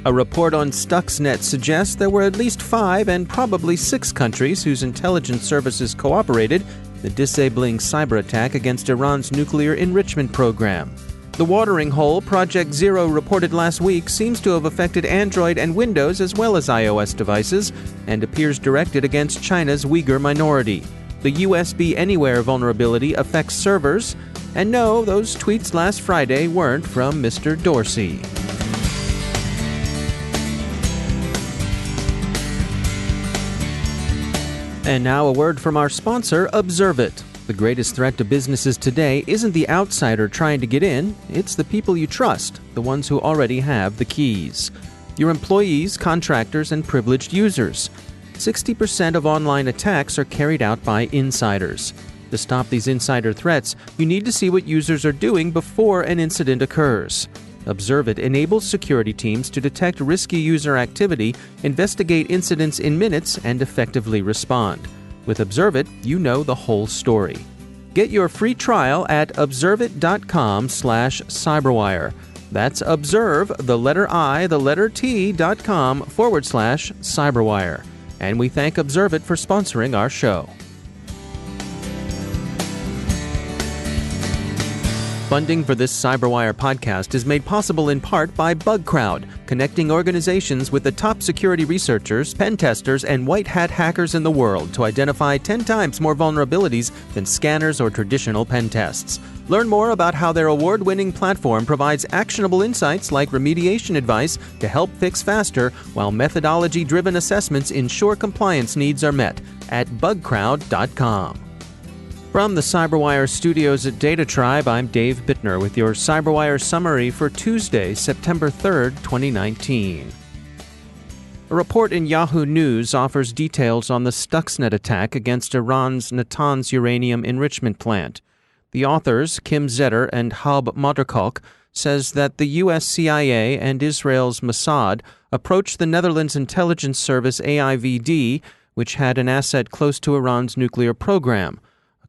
A report on Stuxnet suggests there were at least 5 and probably 6 countries whose intelligence services cooperated in the disabling cyberattack against Iran's nuclear enrichment program. The watering hole Project Zero reported last week seems to have affected Android and Windows as well as iOS devices and appears directed against China's Uyghur minority. The USBAnywhere vulnerability affects servers, and no, those tweets last Friday weren't from Mr. Dorsey. And now a word from our sponsor, Observit. The greatest threat to businesses today isn't the outsider trying to get in, it's the people you trust, the ones who already have the keys. Your employees, contractors, and privileged users. 60% of online attacks are carried out by insiders. To stop these insider threats, you need to see what users are doing before an incident occurs. Observit enables security teams to detect risky user activity, investigate incidents in minutes, and effectively respond. With Observit, you know the whole story. Get your free trial at observit.com/cyberwire. That's observe, the letter I, the letter T.com/cyberwire. And we thank Observit for sponsoring our show. Funding for this CyberWire podcast is made possible in part by BugCrowd, connecting organizations with the top security researchers, pen testers, and white hat hackers in the world to identify 10 times more vulnerabilities than scanners or traditional pen tests. Learn more about how their award-winning platform provides actionable insights like remediation advice to help fix faster, while methodology-driven assessments ensure compliance needs are met at bugcrowd.com. From the CyberWire studios at Data Tribe, I'm Dave Bittner with your CyberWire summary for Tuesday, September 3rd, 2019. A report in Yahoo News offers details on the Stuxnet attack against Iran's Natanz uranium enrichment plant. The authors, Kim Zetter and Hab Moderkok, says that the U.S. CIA and Israel's Mossad approached the Netherlands intelligence service AIVD, which had an asset close to Iran's nuclear program.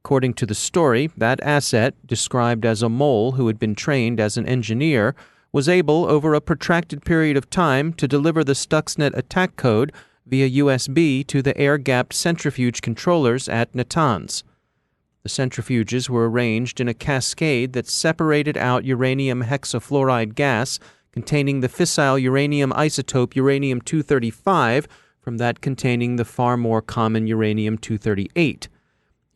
According to the story, that asset, described as a mole who had been trained as an engineer, was able, over a protracted period of time, to deliver the Stuxnet attack code via USB to the air-gapped centrifuge controllers at Natanz. The centrifuges were arranged in a cascade that separated out uranium hexafluoride gas containing the fissile uranium isotope uranium-235 from that containing the far more common uranium-238.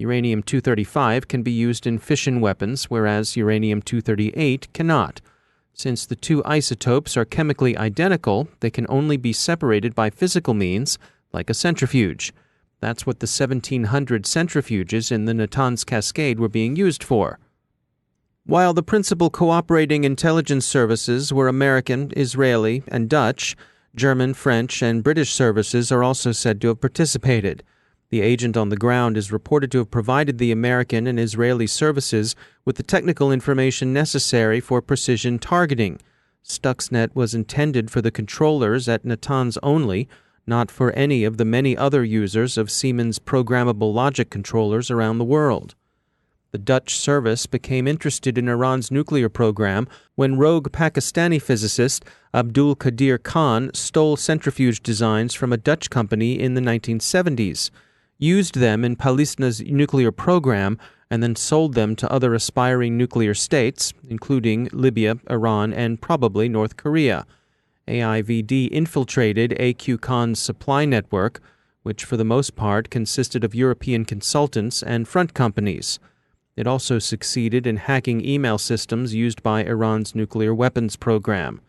Uranium-235 can be used in fission weapons, whereas uranium-238 cannot. Since the two isotopes are chemically identical, they can only be separated by physical means, like a centrifuge. That's what the 1,700 centrifuges in the Natanz cascade were being used for. While the principal cooperating intelligence services were American, Israeli, and Dutch, German, French, and British services are also said to have participated. The agent on the ground is reported to have provided the American and Israeli services with the technical information necessary for precision targeting. Stuxnet was intended for the controllers at Natanz only, not for any of the many other users of Siemens programmable logic controllers around the world. The Dutch service became interested in Iran's nuclear program when rogue Pakistani physicist Abdul Qadir Khan stole centrifuge designs from a Dutch company in the 1970s. Used them in Palestina's nuclear program, and then sold them to other aspiring nuclear states, including Libya, Iran, and probably North Korea. AIVD infiltrated AQ Khan's supply network, which for the most part consisted of European consultants and front companies. It also succeeded in hacking email systems used by Iran's nuclear weapons program.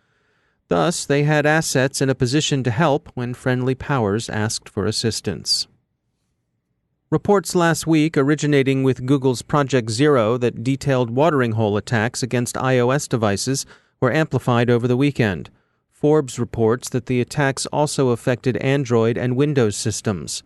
Thus, they had assets in a position to help when friendly powers asked for assistance. Reports last week originating with Google's Project Zero that detailed watering hole attacks against iOS devices were amplified over the weekend. Forbes reports that the attacks also affected Android and Windows systems.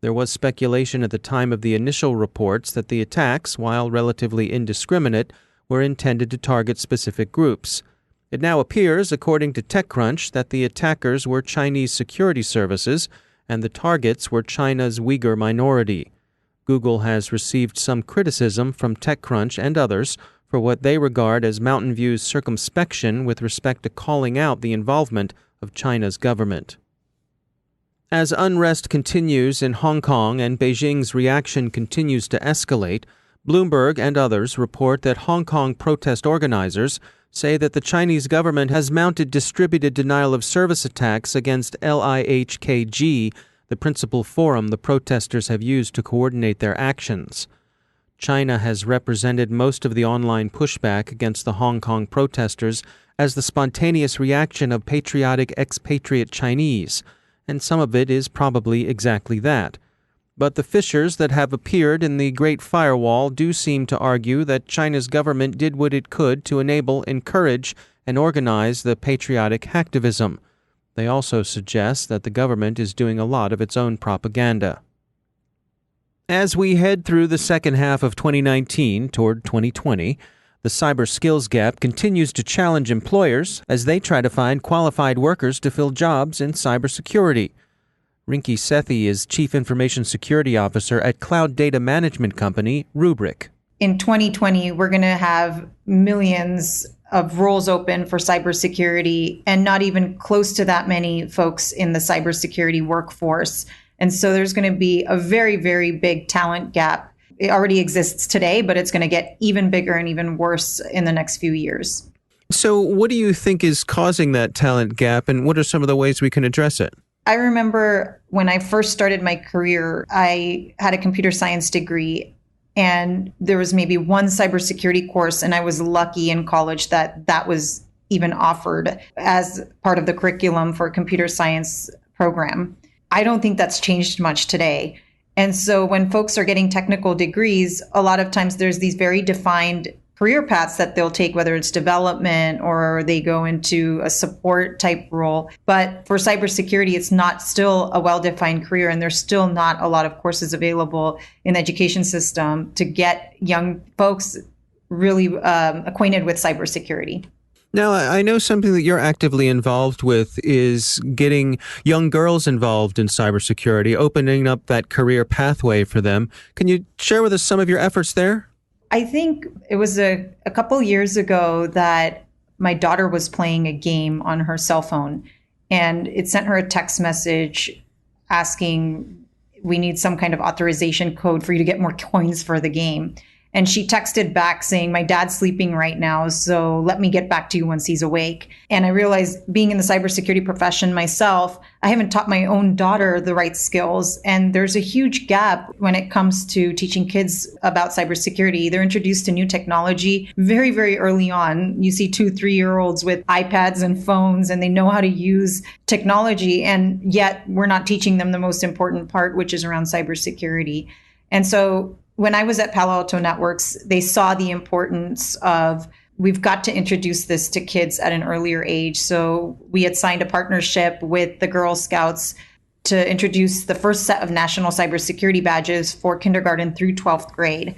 There was speculation at the time of the initial reports that the attacks, while relatively indiscriminate, were intended to target specific groups. It now appears, according to TechCrunch, that the attackers were Chinese security services, and the targets were China's Uyghur minority. Google has received some criticism from TechCrunch and others for what they regard as Mountain View's circumspection with respect to calling out the involvement of China's government. As unrest continues in Hong Kong and Beijing's reaction continues to escalate, Bloomberg and others report that Hong Kong protest organizers say that the Chinese government has mounted distributed denial-of-service attacks against LIHKG, the principal forum the protesters have used to coordinate their actions. China has represented most of the online pushback against the Hong Kong protesters as the spontaneous reaction of patriotic expatriate Chinese, and some of it is probably exactly that. But the fissures that have appeared in the Great Firewall do seem to argue that China's government did what it could to enable, encourage, and organize the patriotic hacktivism. They also suggest that the government is doing a lot of its own propaganda. As we head through the second half of 2019 toward 2020, the cyber skills gap continues to challenge employers as they try to find qualified workers to fill jobs in cybersecurity. Rinki Sethi is Chief Information Security Officer at cloud data management company Rubrick. In 2020, we're going to have millions of roles open for cybersecurity and not even close to that many folks in the cybersecurity workforce. And so there's going to be a very, very big talent gap. It already exists today, but it's going to get even bigger and even worse in the next few years. So what do you think is causing that talent gap, and what are some of the ways we can address it? I remember when I first started my career, I had a computer science degree, and there was maybe one cybersecurity course, and I was lucky in college that that was even offered as part of the curriculum for a computer science program. I don't think that's changed much today. And so when folks are getting technical degrees, a lot of times there's these very defined career paths that they'll take, whether it's development or they go into a support type role. But for cybersecurity, it's not still a well-defined career, and there's still not a lot of courses available in the education system to get young folks really acquainted with cybersecurity. Now, I know something that you're actively involved with is getting young girls involved in cybersecurity, opening up that career pathway for them. Can you share with us some of your efforts there? I think it was a couple years ago that my daughter was playing a game on her cell phone, and it sent her a text message asking, we need some kind of authorization code for you to get more coins for the game. And she texted back saying, my dad's sleeping right now, so let me get back to you once he's awake. And I realized, being in the cybersecurity profession myself, I haven't taught my own daughter the right skills. And there's a huge gap when it comes to teaching kids about cybersecurity. They're introduced to new technology very, very early on. You see 2, 3-year-olds with iPads and phones, and they know how to use technology. And yet we're not teaching them the most important part, which is around cybersecurity. And so when I was at Palo Alto Networks, they saw the importance of, we've got to introduce this to kids at an earlier age. So we had signed a partnership with the Girl Scouts to introduce the first set of national cybersecurity badges for kindergarten through 12th grade.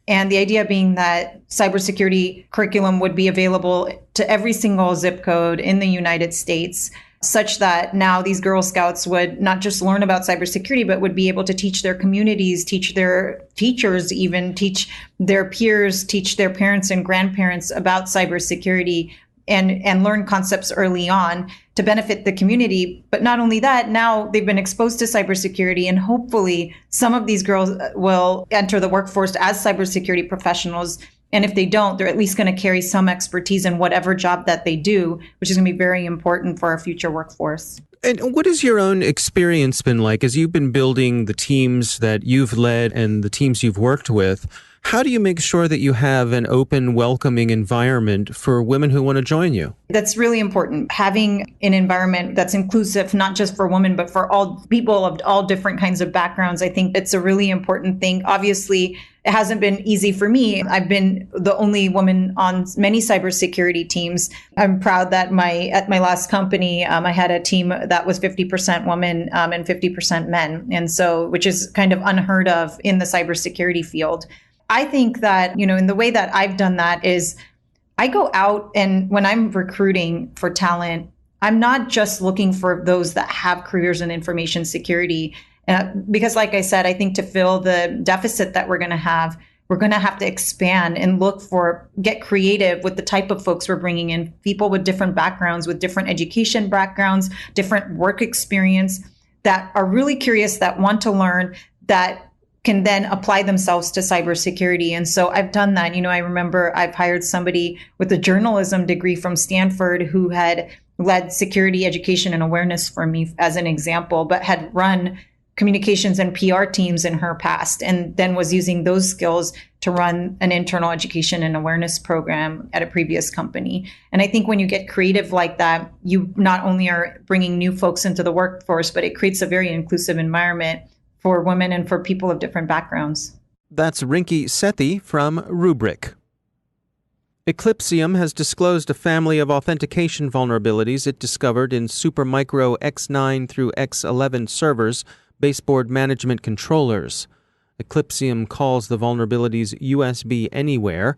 And the idea being that cybersecurity curriculum would be available to every single zip code in the United States, such that now these Girl Scouts would not just learn about cybersecurity, but would be able to teach their communities, teach their teachers, even teach their peers, teach their parents and grandparents about cybersecurity, and learn concepts early on to benefit the community. But not only that, now they've been exposed to cybersecurity, and hopefully some of these girls will enter the workforce as cybersecurity professionals. And if they don't, they're at least going to carry some expertise in whatever job that they do, which is going to be very important for our future workforce. And what has your own experience been like as you've been building the teams that you've led and the teams you've worked with? How do you make sure that you have an open, welcoming environment for women who want to join you? That's really important. Having an environment that's inclusive, not just for women, but for all people of all different kinds of backgrounds. I think it's a really important thing. Obviously, it hasn't been easy for me. I've been the only woman on many cybersecurity teams. I'm proud that at my last company, I had a team that was 50% women and 50% men. And so, which is kind of unheard of in the cybersecurity field. I think that, in the way that I've done that is I go out, and when I'm recruiting for talent, I'm not just looking for those that have careers in information security. Because like I said, I think to fill the deficit that we're going to have, we're going to have to expand and get creative with the type of folks we're bringing in, people with different backgrounds, with different education backgrounds, different work experience, that are really curious, that want to learn, that can then apply themselves to cybersecurity. And so I've done that. I remember I've hired somebody with a journalism degree from Stanford who had led security education and awareness for me as an example, but had run communications and PR teams in her past, and then was using those skills to run an internal education and awareness program at a previous company. And I think when you get creative like that, you not only are bringing new folks into the workforce, but it creates a very inclusive environment for women and for people of different backgrounds. That's Rinki Sethi from Rubrick. Eclipsium has disclosed a family of authentication vulnerabilities it discovered in Supermicro X9 through X11 servers, baseboard management controllers. Eclipsium calls the vulnerabilities USBAnywhere.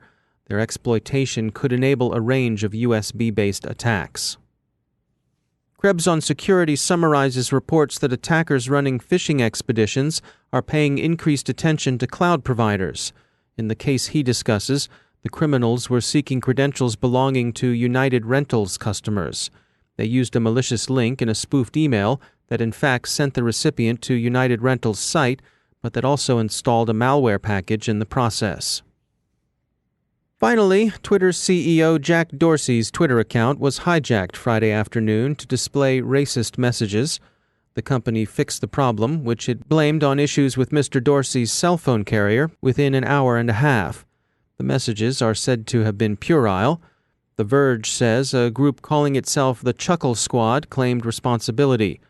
Their exploitation could enable a range of USB-based attacks. Krebs on Security summarizes reports that attackers running phishing expeditions are paying increased attention to cloud providers. In the case he discusses, the criminals were seeking credentials belonging to United Rentals customers. They used a malicious link in a spoofed email that in fact sent the recipient to United Rentals' site, but that also installed a malware package in the process. Finally, Twitter's CEO Jack Dorsey's Twitter account was hijacked Friday afternoon to display racist messages. The company fixed the problem, which it blamed on issues with Mr. Dorsey's cell phone carrier, within an hour and a half. The messages are said to have been puerile. The Verge says a group calling itself the Chuckle Squad claimed responsibility.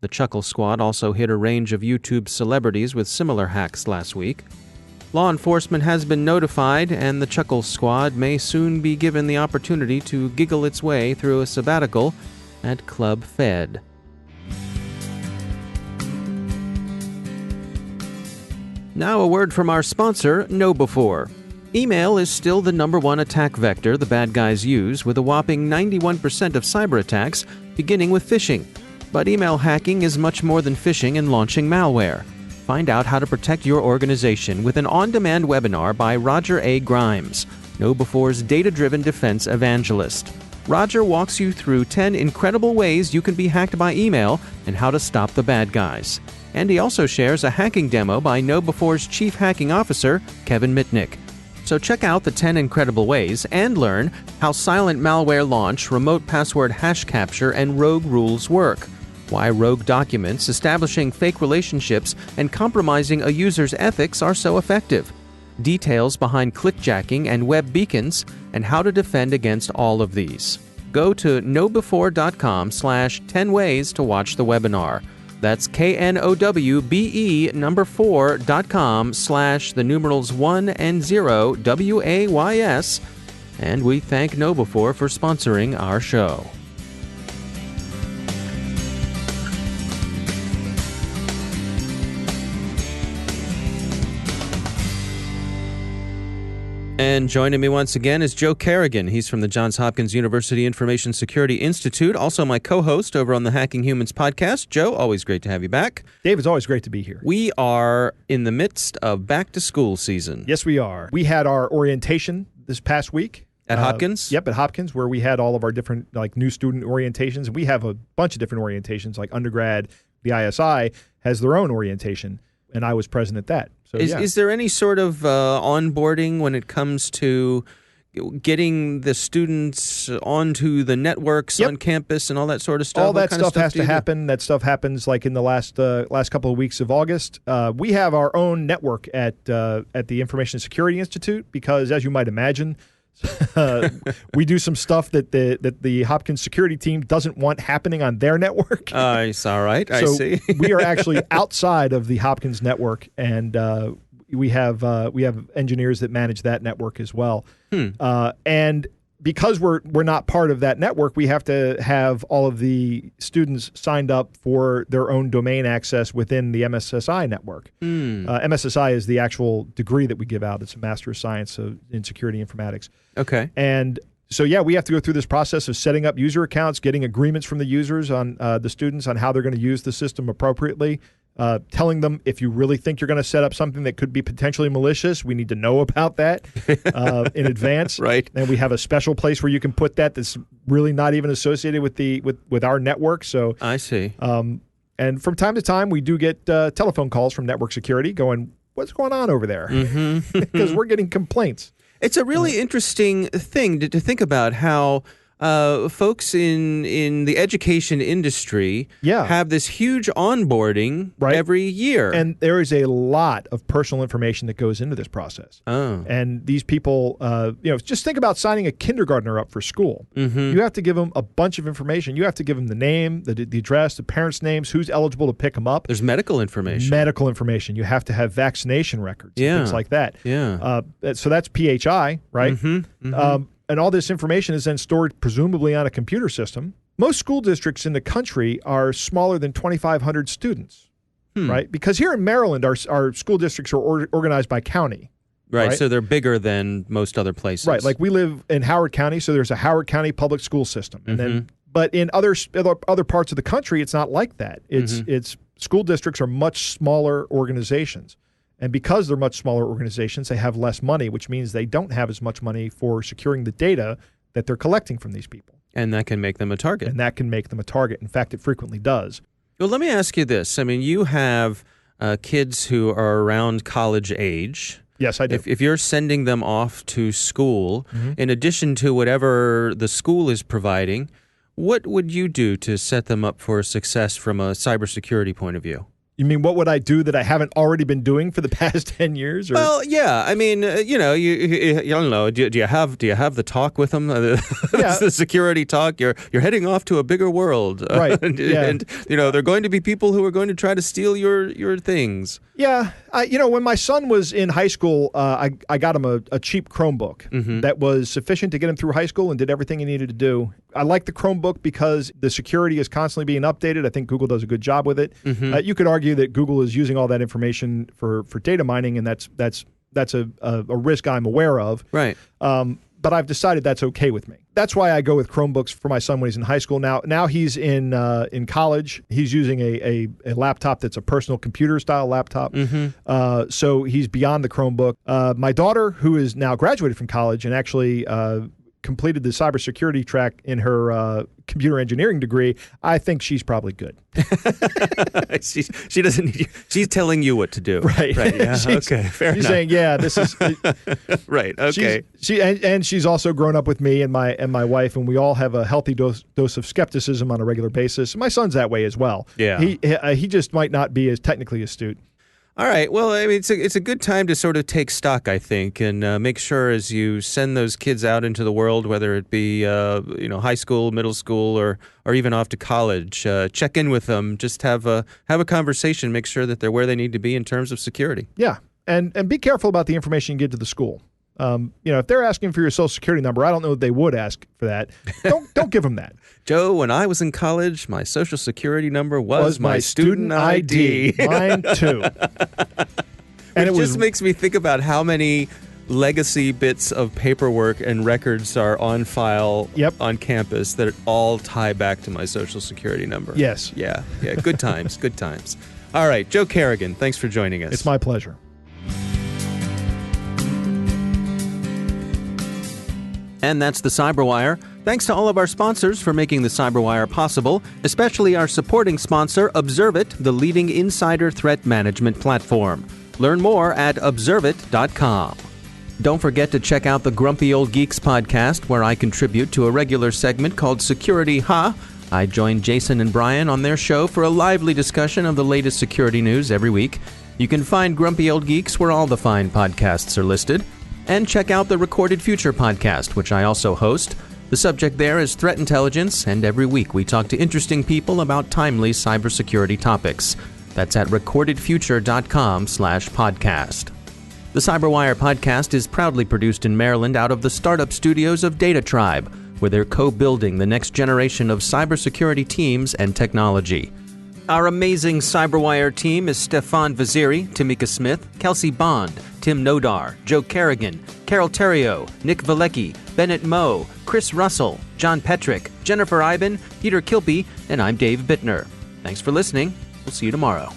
The Chuckle Squad also hit a range of YouTube celebrities with similar hacks last week. Law enforcement has been notified, and the Chuckle Squad may soon be given the opportunity to giggle its way through a sabbatical at Club Fed. Now a word from our sponsor, KnowBe4. Email is still the number one attack vector the bad guys use, with a whopping 91% of cyber attacks beginning with phishing. But email hacking is much more than phishing and launching malware. Find out how to protect your organization with an on-demand webinar by Roger A. Grimes, KnowBe4's data-driven defense evangelist. Roger walks you through 10 incredible ways you can be hacked by email and how to stop the bad guys. And he also shares a hacking demo by KnowBe4's Chief Hacking Officer, Kevin Mitnick. So check out the 10 incredible ways and learn how silent malware launch, remote password hash capture, and rogue rules work. Why rogue documents, establishing fake relationships, and compromising a user's ethics are so effective. Details behind clickjacking and web beacons, and how to defend against all of these. Go to knowbe4.com/10 ways to watch the webinar. That's knowbe.com/1 and we thank KnowBe4 for sponsoring our show. And joining me once again is Joe Kerrigan. He's from the Johns Hopkins University Information Security Institute, also my co-host over on the Hacking Humans podcast. Joe, always great to have you back. Dave, it's always great to be here. We are in the midst of back-to-school season. Yes, we are. We had our orientation this past week. At Hopkins? Yep, at Hopkins, where we had all of our different new student orientations. We have a bunch of different orientations, like undergrad. The ISI has their own orientation, and I was present at that. So, is there any sort of onboarding when it comes to getting the students onto the networks on campus and all that sort of stuff? All that stuff has to happen. That stuff happens like in the last couple of weeks of August. We have our own network at the Information Security Institute because, as you might imagine, we do some stuff that the Hopkins security team doesn't want happening on their network. It's all right. I see. We are actually outside of the Hopkins network, and we have engineers that manage that network as well. And because we're not part of that network, we have to have all of the students signed up for their own domain access within the MSSI network. MSSI is the actual degree that we give out. It's a Master of Science in Security Informatics. Okay. And so, we have to go through this process of setting up user accounts, getting agreements from the users on the students on how they're going to use the system appropriately. telling them if you really think you're going to set up something that could be potentially malicious, we need to know about that in advance. Right. And we have a special place where you can put that that's really not even associated with our network. So I see. And from time to time, we do get telephone calls from network security going, what's going on over there? Because we're getting complaints. It's a really interesting thing to think about how folks in the education industry have this huge onboarding every year. And there is a lot of personal information that goes into this process. Oh. And these people, just think about signing a kindergartner up for school. You have to give them a bunch of information. You have to give them the name, the address, the parents' names, who's eligible to pick them up. There's medical information. Medical information. You have to have vaccination records, and things like that. Yeah. So that's PHI, right? And all this information is then stored presumably on a computer system. Most school districts in the country are smaller than 2,500 students, right? Because here in Maryland, our school districts are organized by county. Right, so they're bigger than most other places. Right, like we live in Howard County, so there's a Howard County public school system. And then, but in other parts of the country, it's not like that. It's school districts are much smaller organizations. And because they're much smaller organizations, they have less money, which means they don't have as much money for securing the data that they're collecting from these people. And that can make them a target. In fact, it frequently does. Well, let me ask you this. I mean, you have kids who are around college age. Yes, I do. If you're sending them off to school, in addition to whatever the school is providing, what would you do to set them up for success from a cybersecurity point of view? You mean what would I do that I haven't already been doing for the past 10 years? Or? Well, yeah. I mean, you don't know. Do you have the talk with them? The security talk. You're heading off to a bigger world, right? And there are going to be people who are going to try to steal your things. Yeah. When my son was in high school, I got him a cheap Chromebook that was sufficient to get him through high school and did everything he needed to do. I like the Chromebook because the security is constantly being updated. I think Google does a good job with it. You could argue that Google is using all that information for data mining, and that's a risk I'm aware of. Right. But I've decided that's okay with me. That's why I go with Chromebooks for my son when he's in high school. Now he's in college. He's using a laptop that's a personal computer style laptop. So he's beyond the Chromebook. My daughter, who is now graduated from college and actually completed the cybersecurity track in her computer engineering degree, I think she's probably good. She doesn't need you. She's telling you what to do. Right. Yeah. Okay. Fair enough. She's saying, yeah, this is right. Okay. She's also grown up with me and my wife, and we all have a healthy dose of skepticism on a regular basis. My son's that way as well. Yeah. He just might not be as technically astute. All right. Well, I mean, it's a good time to sort of take stock, I think, and make sure as you send those kids out into the world, whether it be high school, middle school, or even off to college, check in with them. Just have a conversation. Make sure that they're where they need to be in terms of security. Yeah, and be careful about the information you give to the school. If they're asking for your social security number, I don't know that they would ask for that. Don't give them that. Joe, when I was in college, my social security number was my student ID. Mine too. And it just makes me think about how many legacy bits of paperwork and records are on file on campus that all tie back to my social security number. Yes. Yeah. Good times. Good times. All right. Joe Kerrigan, thanks for joining us. It's my pleasure. And that's the CyberWire. Thanks to all of our sponsors for making the CyberWire possible, especially our supporting sponsor, Observit, the leading insider threat management platform. Learn more at observit.com. Don't forget to check out the Grumpy Old Geeks podcast, where I contribute to a regular segment called Security Ha. I join Jason and Brian on their show for a lively discussion of the latest security news every week. You can find Grumpy Old Geeks where all the fine podcasts are listed. And check out the Recorded Future podcast, which I also host. The subject there is threat intelligence, and every week we talk to interesting people about timely cybersecurity topics. That's at recordedfuture.com/podcast. The CyberWire podcast is proudly produced in Maryland out of the startup studios of Data Tribe, where they're co-building the next generation of cybersecurity teams and technology. Our amazing CyberWire team is Stefan Vaziri, Tamika Smith, Kelsey Bond, Tim Nodar, Joe Kerrigan, Carol Terrio, Nick Valecki, Bennett Moe, Chris Russell, John Petrick, Jennifer Iben, Peter Kilpie, and I'm Dave Bittner. Thanks for listening. We'll see you tomorrow.